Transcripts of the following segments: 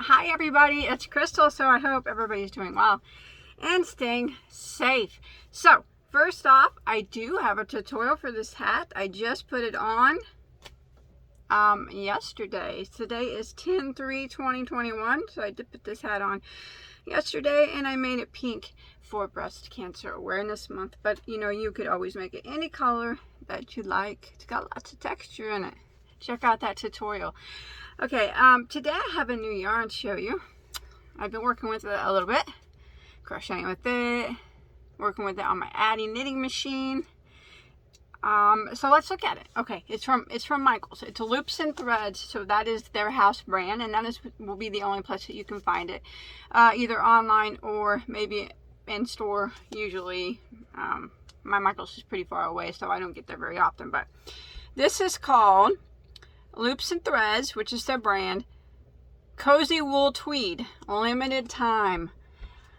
Hi everybody, it's Crystal. So I hope everybody's doing well and staying safe. So first off, I do have a tutorial for this hat. I just put it on yesterday. Today is 10/3/2021, so I did put this hat on yesterday, and I made it pink for Breast Cancer Awareness Month. But you know, you could always make it any color that you like. It's got lots of texture in it. Check out that tutorial. Okay, today I have a new yarn to show you. I've been working with it a little bit, crocheting with it, working with it on my Addy knitting machine. So let's look at it. Okay, it's from Michaels. It's Loops and Threads, so that is their house brand, and that will be the only place that you can find it, either online or maybe in store. Usually, my Michaels is pretty far away, so I don't get there very often. But this is called Loops and Threads, which is their brand. Cozy Wool Tweed, limited time.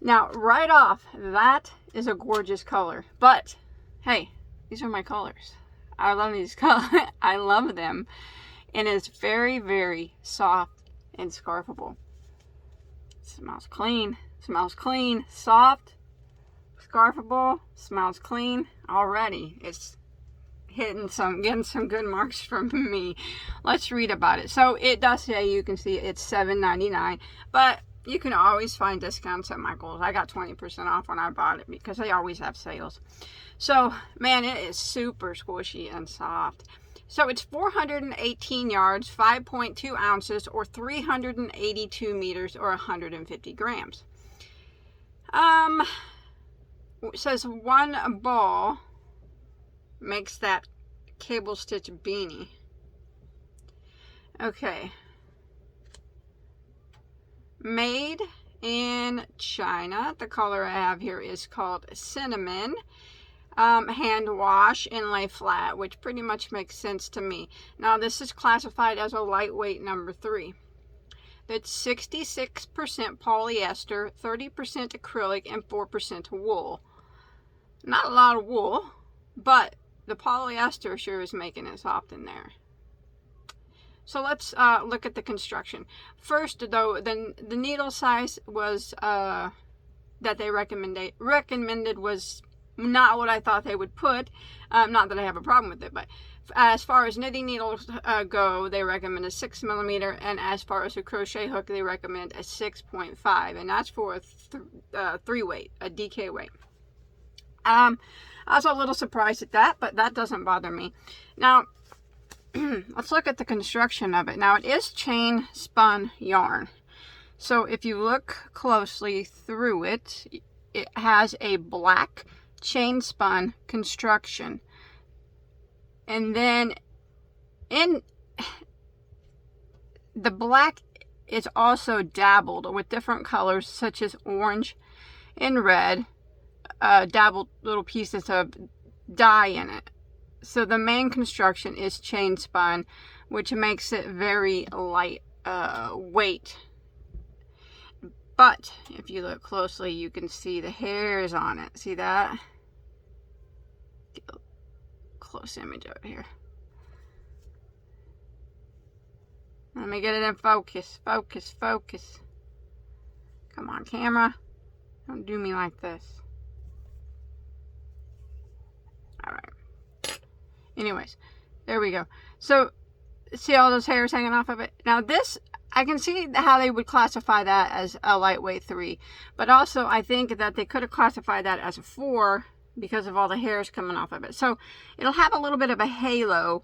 Now, right off, that is a gorgeous color. But, hey, these are my colors. I love these colors. I love them. And it's very, very soft and scarfable. Smells clean. Smells clean. Soft. Scarfable. Smells clean. Already, it's getting some good marks from me. Let's read about it. So it does say, you can see it's $7.99, but you can always find discounts at Michaels. I got 20% off when I bought it because they always have sales. So man, it is super squishy and soft. So it's 418 yards, 5.2 ounces, or 382 meters, or 150 grams. It says one ball makes that cable stitch beanie. Okay. Made in China. The color I have here is called Cinnamon. Hand wash and lay flat, which pretty much makes sense to me. Now this is classified as a lightweight number 3. It's 66% polyester, 30% acrylic, and 4% wool. Not a lot of wool, but the polyester sure is making it soft in there. So let's look at the construction. First, though, the needle size was that they recommended was not what I thought they would put. Not that I have a problem with it, but as far as knitting needles go, they recommend a 6mm, and as far as a crochet hook, they recommend a 6.5, and that's for a 3 weight, a DK weight. I was a little surprised at that, but that doesn't bother me. Now, let's look at the construction of it. Now, it is chain spun yarn. So if you look closely through it, it has a black chain spun construction. And then in the black is also dabbled with different colors such as orange and red. Dabbled little pieces of dye in it. So the main construction is chain spun, which makes it very light weight. But if you look closely, you can see the hairs on it. See that? Get a close image over here. Let me get it in focus. Focus, focus. Come on, camera. Don't do me like this. Alright. Anyways, there we go. So, see all those hairs hanging off of it? Now this, I can see how they would classify that as a lightweight 3. But also, I think that they could have classified that as a 4 because of all the hairs coming off of it. So, it'll have a little bit of a halo.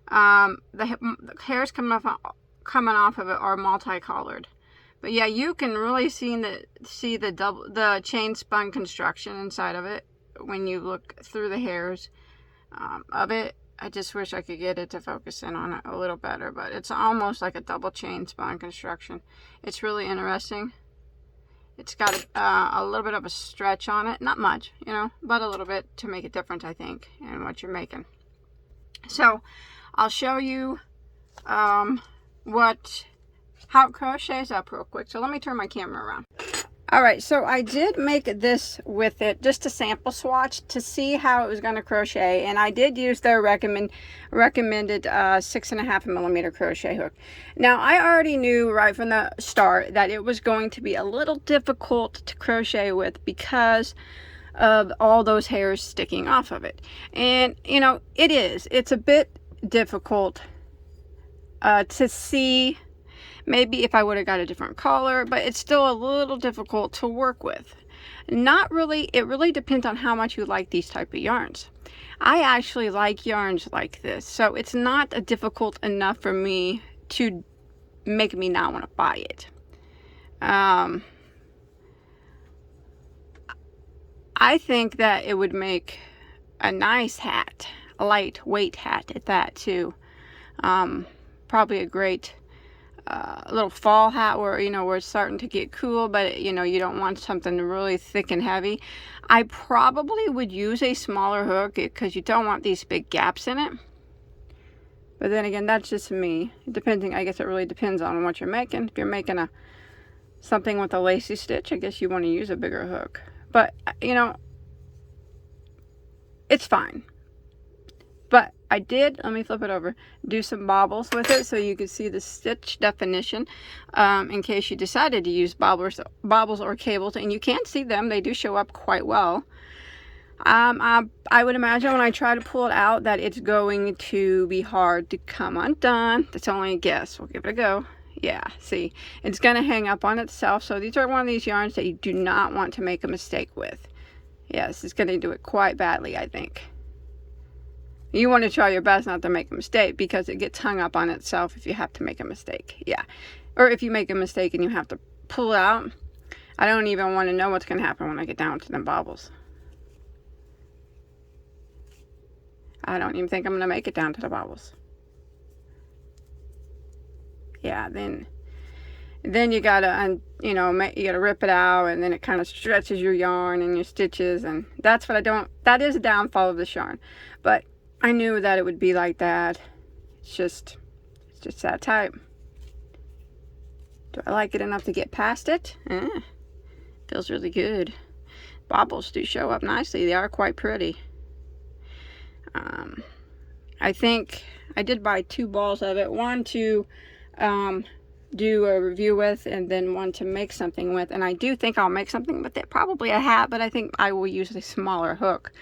The hairs coming off of it are multicolored. But yeah, you can really see the chain spun construction inside of it when you look through the hairs of it. I just wish I could get it to focus in on it a little better, but it's almost like a double chain spun construction. It's really interesting. It's got a little bit of a stretch on it, not much, you know, but a little bit to make it different, I think, in what you're making. So I'll show you how it crochets up real quick. So let me turn my camera around. All right, so I did make this with it, just a sample swatch to see how it was going to crochet, and I did use their recommended 6.5mm crochet hook. Now, I already knew right from the start that it was going to be a little difficult to crochet with because of all those hairs sticking off of it. And, you know, it's a bit difficult to see. Maybe if I would have got a different color, but it's still a little difficult to work with. Not really, it really depends on how much you like these type of yarns. I actually like yarns like this, so it's not difficult enough for me to make me not want to buy it. I think that it would make a nice hat, a lightweight hat at that too. Probably a great little fall hat where, you know, where it's starting to get cool, but you know, you don't want something really thick and heavy. I probably would use a smaller hook because you don't want these big gaps in it. But then again, that's just me. Depending, I guess it really depends on what you're making. If you're making something with a lacy stitch, I guess you want to use a bigger hook. But you know, it's fine. But I did, let me flip it over, do some bobbles with it so you can see the stitch definition in case you decided to use bobbles or cables, and you can see them. They do show up quite well. I would imagine when I try to pull it out that it's going to be hard to come undone. That's only a guess. We'll give it a go. Yeah, see, it's going to hang up on itself. So these are one of these yarns that you do not want to make a mistake with. Yes, it's going to do it quite badly, I think. You want to try your best not to make a mistake because it gets hung up on itself if you have to make a mistake. Yeah. Or if you make a mistake and you have to pull it out. I don't even want to know what's going to happen when I get down to them bobbles. I don't even think I'm going to make it down to the bobbles. Yeah, then you got to, you know, you got to rip it out, and then it kind of stretches your yarn and your stitches, and that's what I don't, that is a downfall of this yarn. But I knew that it would be like that. It's just that type. Do I like it enough to get past it? Feels really good. Bobbles do show up nicely. They are quite pretty. I think I did buy 2 balls of it. One to do a review with, and then one to make something with. And I do think I'll make something with it. Probably a hat, but I think I will use a smaller hook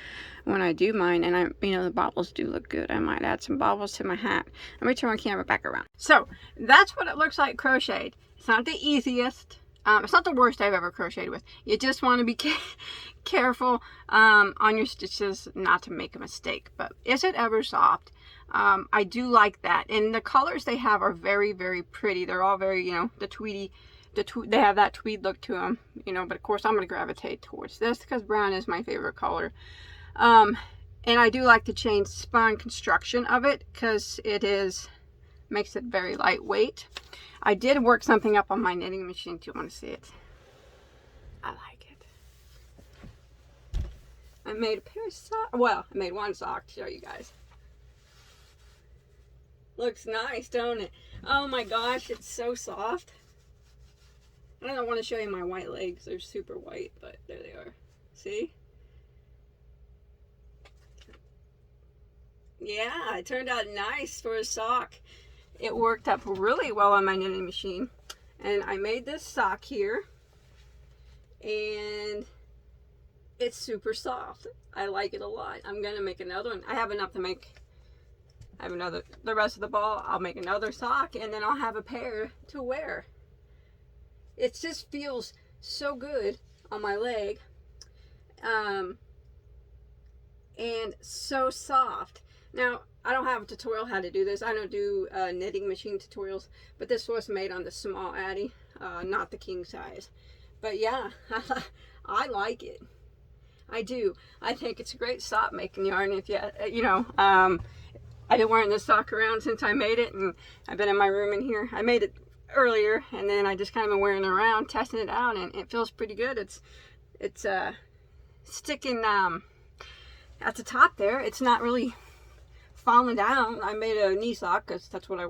when I do mine. And you know, the bobbles do look good. I might add some bobbles to my hat. Let me turn my camera back around. So that's what it looks like crocheted. It's not the easiest. It's not the worst I've ever crocheted with. You just want to be careful on your stitches not to make a mistake. But is it ever soft? I do like that. And the colors they have are very, very pretty. They're all very, you know, they have that tweed look to them, you know, but of course I'm going to gravitate towards this because brown is my favorite color. And I do like the chain spun construction of it because makes it very lightweight. I did work something up on my knitting machine. Do you want to see it? I like it. I made a pair of socks. Well, I made one sock to show you guys. Looks nice, don't it? Oh my gosh, it's so soft. I don't want to show you my white legs. They're super white, but there they are. See? Yeah, it turned out nice for a sock. It worked up really well on my knitting machine. And I made this sock here. And it's super soft. I like it a lot. I'm going to make another one. I have enough to make... the rest of the ball. I'll make another sock, and then I'll have a pair to wear. It just feels so good on my leg. And so soft. Now, I don't have a tutorial how to do this. I don't do knitting machine tutorials, but this was made on the small Addy, not the king size. But yeah, I like it. I do. I think it's a great sock making yarn. If you know, I've been wearing this sock around since I made it, and I've been in my room in here. I made it earlier, and then I just kind of been wearing it around, testing it out, and it feels pretty good. It's sticking at the top there. It's not really falling down. I made a knee sock because that's what I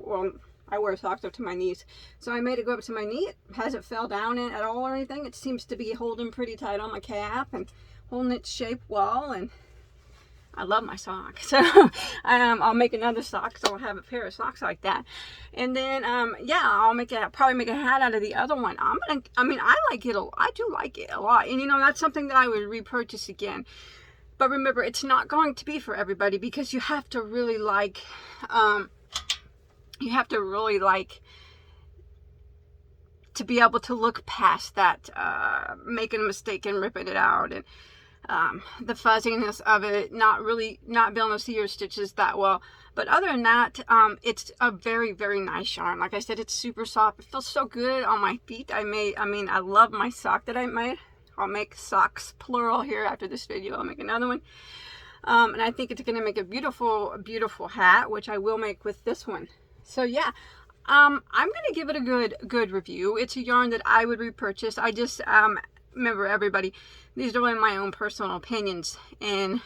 I wear socks up to my knees. So I made it go up to my knee. It hasn't fell down in at all or anything. It seems to be holding pretty tight on my calf and holding its shape well. And I love my sock. So I'll make another sock, so I'll have a pair of socks like that. And then yeah, I'll probably make a hat out of the other one. I mean, I like it I do like it a lot. And you know, that's something that I would repurchase again. But remember, it's not going to be for everybody, because you have to really like to be able to look past that making a mistake and ripping it out, and the fuzziness of it, not being able to see your stitches that well. But other than that, it's a very, very nice yarn. Like I said, it's super soft. It feels so good on my feet. I mean, I love my sock that I made. I'll make socks plural here after this video. I'll make another one. And I think it's going to make a beautiful, beautiful hat, which I will make with this one. So yeah, I'm going to give it a good review. It's a yarn that I would repurchase. I just, remember everybody, these are only my own personal opinions. And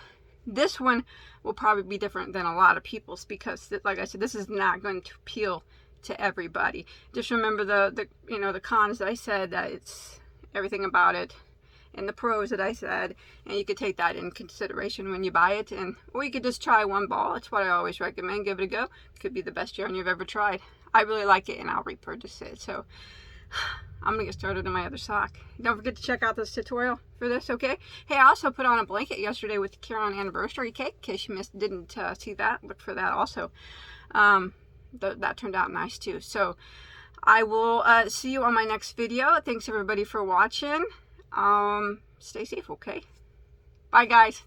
this one will probably be different than a lot of people's, because like I said, this is not going to appeal to everybody. Just remember the you know, the cons that I said, that it's everything about it, and the pros that I said, and you could take that in consideration when you buy it. Or you could just try one ball. That's what I always recommend. Give it a go. It could be the best yarn you've ever tried. I really like it, and I'll repurchase it. So I'm gonna get started on my other sock. Don't forget to check out this tutorial for this, okay? Hey, I also put on a blanket yesterday with the Karen anniversary cake, in case you didn't see that. Look for that also. That turned out nice too. So I will see you on my next video. Thanks everybody for watching. Stay safe, okay? Bye guys.